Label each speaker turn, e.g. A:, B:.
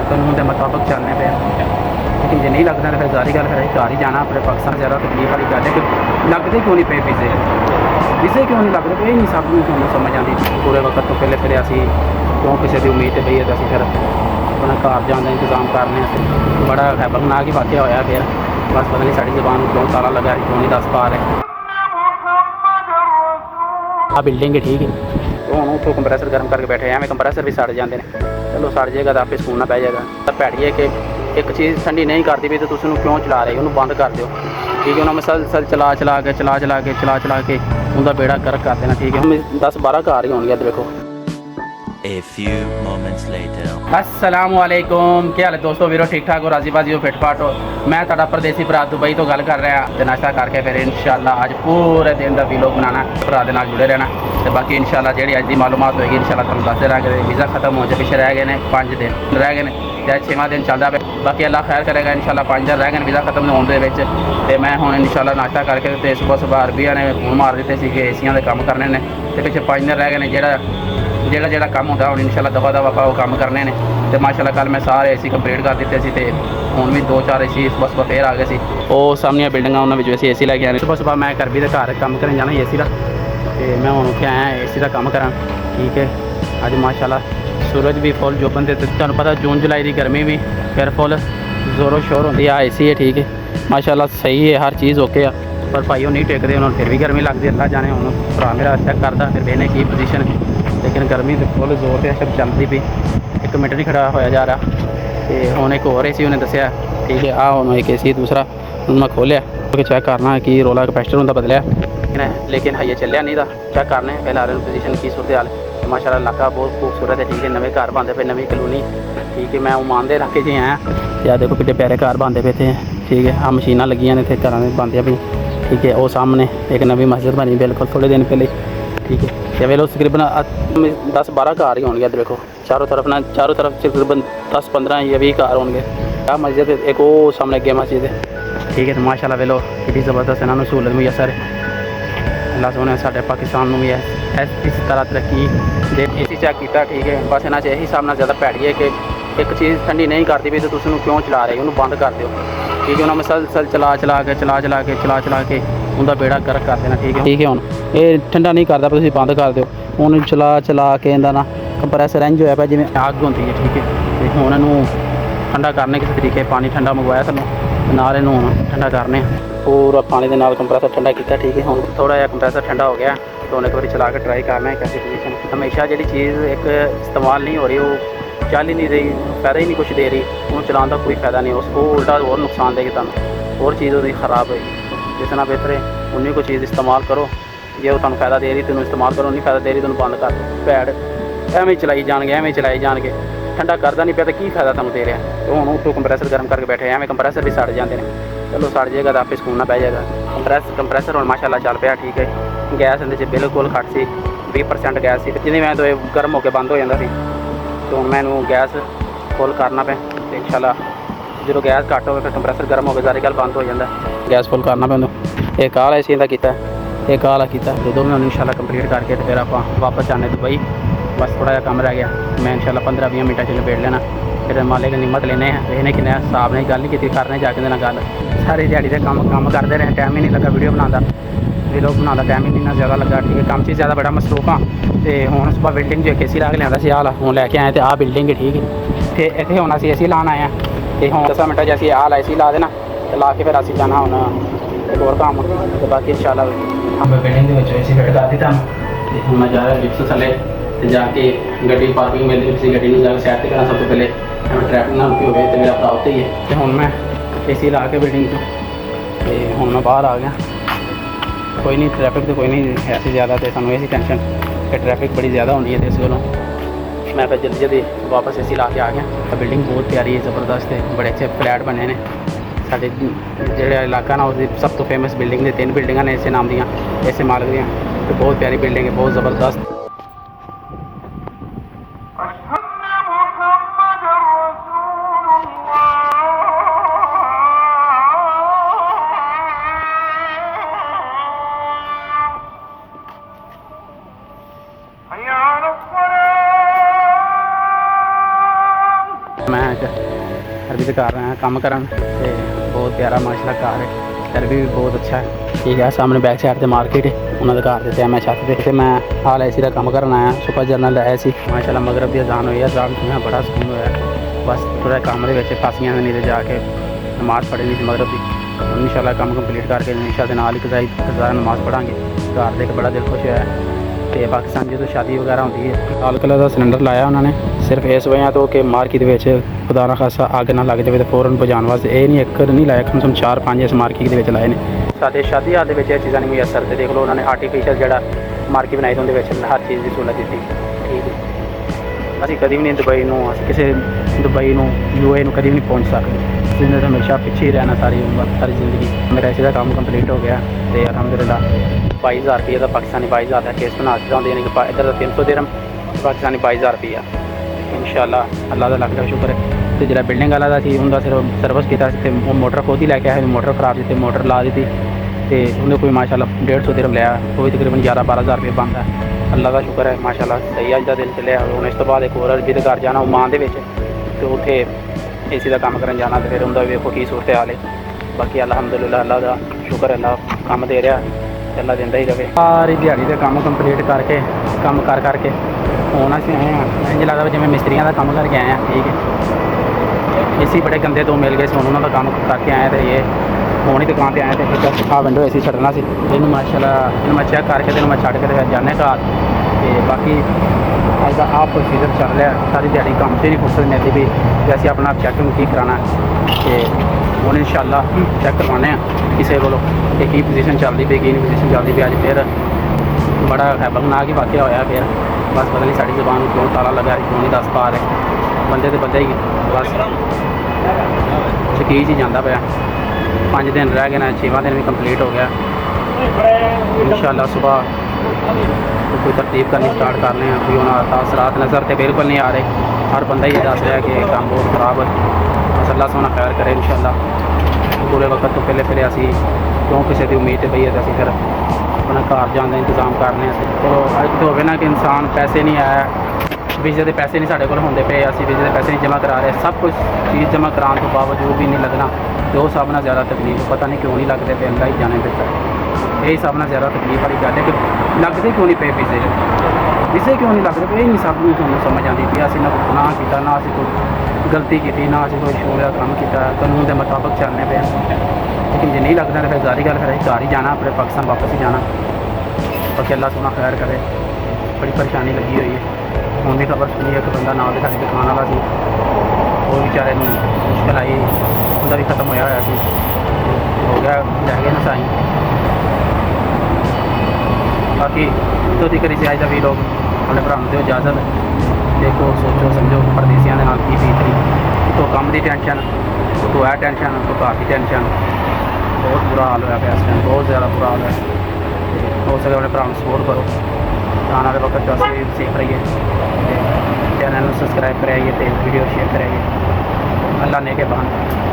A: कानून के मुताबिक चलने पे, लेकिन जो नहीं लगता तो फिर सारी गल फिर घर ही जाना अपने पाकिस्तान। ज़्यादा तकलीफ वाली गल है कि लगते क्यों नहीं पे वीज़े क्यों नहीं लगते, ये नहीं सब क्यों समझ आती। पूरे वक्त तो पहले असी क्यों किसी की उम्मीद पई है तो असी फिर अपना घर जाने का इंतजाम करने। बड़ा खैबरनाक ही वाक़या होया फिर, बस पता नहीं साड़ी ज़बान क्यों ताला लगा क्यों नहीं दस पा रहे। आ बिल्डिंग है ठीक है, तो हम उतो कंप्रेसर गर्म करके बैठे हैं, कंप्रेसर भी सड़ जाते हैं। चलो सड़ जाएगा तो आपे सुकून ना पै जाएगा। तो भैड़ी है कि एक चीज़ ठंडी नहीं करती भी तो तुम उसको क्यों चला रहे हो, उन्होंने बंद कर दो ठीक है। उन्होंने सल चला के उनका बेड़ा गर्क कर देना ठीक है। हम 10-12 घर ही होंगे। देखो
B: A few moments later.
A: अस्सलामुअलैकुम, क्या हाल है दोस्तों, वीरो ठीक ठाक हो, राजी बाजी हो, फिटफाट हो। मैं तुहाडा परदेसी भरा दुबई तो गल कर रहा तो नाश्ता करके फिर इंशाल्लाह अज पूरे दिन का वीलॉग बनाना, भरा दे नाल जुड़े रहना। तो बाकी इंशाल्लाह जी अज की मालूमात होगी इंशाल्लाह तुहानूं दसदे रहांगे। वीज़ा खत्म हो जाए, पिछे रह गए हैं 5 दिन रह गए हैं, चाहे 6वां दिन चलता पे। बाकी अल्लाह खैर करेगा इंशाल्लाह। 5 दिन रह गए वीज़ा खत्म होने के। मैं हुण इंशाल्लाह नाश्ता करके तो सुबह अरबिया ने फोन मार दिते सी कि एसियां दे काम करने ने, तो पिछे 5 दिन रह गए हैं। ਜਿਹੜਾ ਕੰਮ ਹੁੰਦਾ ਹੁਣ इंशाल्लाह दफा दफा ਆਪਾਂ ਉਹ ਕੰਮ ਕਰਨੇ ਨੇ। ਤੇ ਮਾਸ਼ਾਅੱਲਾ ਕੱਲ मैं सारे एसी कंप्लीट कर ਦਿੱਤੇ ਸੀ, ਤੇ ਹੁਣ ਵੀ 2-4 एसी सुबह फिर आ गए ਸੀ। ਉਹ ਸਾਹਮਣੀਆਂ ਬਿਲਡਿੰਗਾਂ ਉਹਨਾਂ ਵਿੱਚ ਅਸੀਂ एसी ਲੈ ਕੇ ਆਏ। ਸੁਬਹ ਮੈਂ ਕਰਬੀ ਦੇ ਘਰ ਕੰਮ ਕਰਨ ਜਾਣਾ एसी ਦਾ, ਤੇ ਮੈਂ ਹੁਣ ਉੱਥੇ ਆਇਆ एसी ਦਾ ਕੰਮ ਕਰਾਂ ਠੀਕ ਹੈ। ਅੱਜ ਮਾਸ਼ਾਅੱਲਾ सूरज भी फुल जोबन ते तुहानूं पता जून जुलाई की गर्मी भी फिर फुल जोरों शोर होती है। एसी है ठीक है माशाल्लाह सही है, हर चीज़ ओके आ, पर भाई वो नहीं टेकते, उन्होंने फिर भी गर्मी लगती है। अल्लाह जाने हूँ भरा मेरा चेक करता फिर बेने की पोजीशन, लेकिन गर्मी तो फुल जोर से सब चलती पई, 1 मिनट नहीं खड़ा होया जा रहा। तो हुण एक होर एसी उन्हें दसिया ठीक है, हुण एक एसी दूसरा मैं खोलिया क्योंकि चेक करना कि रोला कैपेसिटर उनका बदलिया, लेकिन हजे चलिया नहीं था। चेक करने फिलहाल पोजीशन की सूरत हाल। माशाल्लाह इलाका बहुत खूबसूरत है ठीक है। नवे घर बनते पे, नवी कलोनी ठीक है। मैं ओमान के इलाके से आया, या देखो कितने प्यारे घर बनते पे थे ठीक है। आ मशीन लगियां ने घर में बनदियां पई ठीक है। वो सामने एक नवी मस्जिद बनी बिल्कुल थोड़े दिन पहले ठीक है। तो वे लोग तकरीबन 10-12 घर ही होंगे। देखो चारों तरफ तकरीबन 10-15 या 20 घर होंगे। आ मस्जिद एक वो सामने अगे मस्जिद है ठीक है। तो माशाल्लाह वे लोग कि ज़बरदस्त इन्होंने सहूलत मुयसर है। अल्लाह सोने साढ़े पाकिस्तान में भी है इस तरह तरक्की दे। एसी चेक किया ठीक है, बस इन्होंने यही हिसाब से ज़्यादा भैड़ी है कि एक चीज़ ठंडी नहीं करती भी तो तुम क्यों चला रहे हो, उन्होंने बंद कर दो ठीक है। उन्होंने सल चला के उनका बेड़ा गर्क कर देना ठीक है। हुण ये ठंडा नहीं करता तुम बंद कर दो, उन्होंने चला के इनका ना कंप्रेसर इंज होया जिवें आग होंदी है ठीक है। तो हुण इहनूं ठंडा करने किसी तरीके पानी ठंडा मंगवाया थल्लों, नाल इहनूं हुण ठंडा करने पूरा पानी के नाल कंप्रेसर ठंडा किया ठीक है। हुण थोड़ा जिहा कंप्रेसर ठंडा हो गया तो एक बार चला के ट्राई करना है कैसी पोजीशन। हमेशा जी चीज़ एक इस्तेमाल नहीं हो रही, वो चल ही नहीं रही, फायदा ही नहीं कुछ दे रही, उन्होंने चलाने का कोई फायदा नहीं, उसको उल्टा और नुकसान देगी तुम और चीज़ उसकी ख़राब होगी। जितना बेहतर है उन्हीं को चीज़ इस्तेमाल करो, जो तुम फायदा दे रही तुम इस्तेमाल करो, नहीं फायदा दे रही तुम बंद कर दो। भैड़ एवं चलाई जाएंगे ठंडा करता नहीं पाया तो की फायदा तुम दे रहा। तो हूँ उतो कंप्रेसर गर्म करके बैठे एवं कंप्रेसर भी सड़ जाते हैं। चलो सड़ जाएगा तो आपे सुकून ना पै जाएगा। कंप्रेसर हम माशाल्लाह चल पाया ठीक है। गैस इहदे बिल्कुल घट सी 20% गैस सी, जिन्हें मैं तो गर्म होकर बंद हो जाता सी। तो हुण मैं गैस फुल करना पे तो इंशाल्लाह जो गैस घट हो फिर कंप्रेसर गर्म हो गया सारी गल बंद हो जाता है। गैस फुल करना पे उन्होंने एक आला एसी का किया, एक आला किया, तो दोनों इंशाल्लाह कंप्लीट करके तो फिर आप वापस जाने दुबई। बस थोड़ा जहा कम रह गया, मैं इंशाल्लाह 15-20 मिनट च निबेड़ लेना। फिर मालिक की निम्मत लेने हैं, इन्हें कि हिसाब ने गल नहीं की करने जाके देना गल। सारी दिहाड़ी से काम करते रहे, टाइम ही नहीं लगा वीडियो बनाता, वीलॉग बनाने टाइम ही नहीं ना ज़्यादा लगा ठीक है। काम से ज़्यादा बड़ा मसरूफ हाँ। तो हुण सुबह बिल्डिंग जो एक एसी ला के लिया सी हाल हूँ लैके आए तो आ बिल्डिंग है ठीक है। तो इतने हुण असीं एसी लान आए हैं, तो हुण 10 मिनट असीं आ एसी ला देना, तो ला के फिर असीं जाना हुण एक होर काम। तो बाकी इंशाल्लाह हम बिल्डिंग के एसी फिट कर दिता। तो हुण मैं जा रहा लिफ्ट थले तो जाके गड्डी पार्किंग मिलती किसी गड्डी में जाकर सैर करना। सब तो पहले ट्रैफिक ना रुकी हो तो मेरा भरा उत्ते ही है। तो हुण मैं एसी ला के बिल्डिंग तो हुण मैं बाहर आ गया। कोई नहीं ट्रैफिक तो कोई नहीं ऐसी ज़्यादा, तो सानू ऐसी टेंशन कि ट्रैफिक बड़ी ज़्यादा होनी है। तो इस गलों मैं फिर जल्दी वापस एसी ला के आ गया। तो बिल्डिंग बहुत प्यारी है, ज़बरदस्त है, बड़े अच्छे फ्लैट बने ने। साढ़े जो इलाका ना उसकी सब तो फेमस बिल्डिंग ने 3 बिल्डिंग ने इसे नाम दियाँ, इसे मालिक दियाँ। तो बहुत प्यारी बिल्डिंग है, बहुत ज़बरदस्त। मैं हैं अरबी से कर रहे हैं काम करन ते बहुत प्यारा माशाल्लाह घर है अरबी भी बहुत अच्छा है ठीक है सामने बैक साइड से मार्केट है उन्होंने घर देते हैं मैं छत पे ते मैं हाल ऐसी का काम करन आया सुपर जर्नल है ऐसी माशाल्लाह मगरब की अजान हुई है अजान सुनना बड़ा सुकून होया बस थोड़ा काम दे विच फसियां ने नीचे जाके नमाज़ पढ़नी थी मगरब की इंशाल्लाह काम कंप्लीट करके निशा के नाल ही कज़ाई नमाज़ पढ़ांगे घर देख बड़ा दिल खुश होया तो पाकिस्तान जो शादी वगैरह होती है लाल कलर का सिलेंडर लाया उन्होंने सिर्फ इस वजह तो कि मार्केट में खुदा ना खासा अग ना लग जाए तो फौरन पहुँचाने वास्ते ये नहीं एक नहीं लाया कम से कम 4-5 इस मार्केट के लाए हैं साढ़े शादी हाल के चीज़ा नहीं मुयसर तो देख लो उन्होंने आर्टिफिशियल जो मार्केट बनाई तो उन्हें हर चीज़ की सहूलत दी ठीक है असी कभी भी नहीं दुबई में अस किसी दुबई में यूए में कभी भी नहीं पहुँच सकते इसने तो हमेशा पीछे ही रहना सारी ज़िंदगी मेरा इसी का काम कंप्लीट हो गया तो अलहमदुलिल्लाह 22,000 रुपये का पाकिस्तानी 22,000 का केस बना चुका देने के इधर का 300 दिरहम पाकिस्तानी 22,000 रुपया इंशाल्लाह अल्लाह का लख का शुक्र है तो जो बिल्डिंग वाला था उनका सिर्फ सर्विस किया मोटर खुद ही लैके आए मोटर खराब थी मोटर ला दी थी तो उन्हें कोई माशाल्लाह 150 दिरहम लिया वो भी तकरीबन 11-12,000 रुपये बनता है अल्लाह का शुक्र है माशाल्लाह सही अज का दिन चलिया हूँ इस तो बाद एक और अरबी के घर जाना ओमान के तो उत्थे एसी का काम करन जाना तो फिर उनका वेखो की सूरत हाल है बाकी अलहमदुलिल्लाह अल्लाह का शुक्र है अल्लाह काम दे रहा अल्लाह देंदा ही रहे सारी दिहाड़ी का काम कंप्लीट करके काम कर करके हूँ असीं आए हैं इंज लगता जिवें मिस्त्रियों का काम करके आए हैं ठीक है एसी बड़े गंदे दो मिल गए सी उन्होंने का काम करके आए तो ये हूँ ही दुकान पर आए थे फिर आ विंडो एसी छड्डना सी इन्हूं माशाल्लाह इन्हूं मैं चेक करके तो मैं छड्ड के फिर जाने घर तो बाकी अज का आप प्रोसीजर चल रहा सारी दिहाड़ी काम से नहीं फुर्सत मिलती भी जैसे अपना चैकिंग ठीक कराना तो हूँ इंशाल्लाह चेक करवाने किसी को की पोजीशन चलती पी की पोजीशन चलती पी अज फिर बड़ा खैबरनाक ही वाक़या होया फिर बस पता नहीं साड़ी जबान क्यों ताला लगा क्यों नहीं दस पा रहे बंदे तो बंदे ही बस शकीज ही जाता पाया 5 दिन रह गए ना 6वां दिन भी कंप्लीट हो गया इंशाल्लाह सुबह तो कोई तरतीब करनी स्टार्ट करने हैं कोई होना असरात नज़र तो बिल्कुल नहीं आ रहे हर बंदा ही दस रहा है कि काम बहुत खराब है बस अल्लाह सोना खैर करे इंशाल्लाह पूरे वक्त तो पहले असी क्यों किसी की उम्मीद पई है तो असी फिर अपना घर जाने का इंतजाम करने तो अज तो होवे ना कि इंसान पैसे नहीं आया वीजे के पैसे नहीं साढ़े को होंगे पे असी वीजे के पैसे नहीं जमा करा रहे सब कुछ चीज़ जमा कराने तो बावजूद भी नहीं लगना तो सब ना ज़्यादा तकलीफ पता नहीं क्यों नहीं लगते पे अल्लाह ही जाने देता यही सब ना ज़्यादा तकलीफ वाली गल है कि लगते क्यों नहीं पे वीजे क्यों नहीं लगते पे नहीं सब नहीं समझ आती भी असी ना कोई गुनाह किया ना असी कोई गलती की ना असी कोई शोर का काम किया कानून के मुताबिक चलने पे लेकिन जो नहीं लगता तो फिर सारी गल फिर घर ही जाना अपने पाकिस्तान वापस ही जाना बाकी अल्लाह सोना खैर करे बड़ी परेशानी लगी हुई है हूँ भी खबर सुनी एक बंदा नाल साड़ी दुकान वाला सी वो बेचारे मुश्किल आई उनका भी खत्म होया सी हो गया लै गए ना साई बाकी तो करी से अज का भी लोग अपने भरा दो इजाजत देखो सोचो समझो परदेसियों के नाल की बीत रही तो काम की टेंशन तो है टेंशन तो घर की टेंशन बहुत बुरा हाल होया पिया इस टाइम बहुत ज़्यादा बुरा हाल है हो सके अपने भरा सपोर्ट करो आने वाले वक्त असीं सेफ रहिए चैनल को सबसक्राइब कराइए तो वीडियो शेयर कराइए अल्लाह ने के बहाने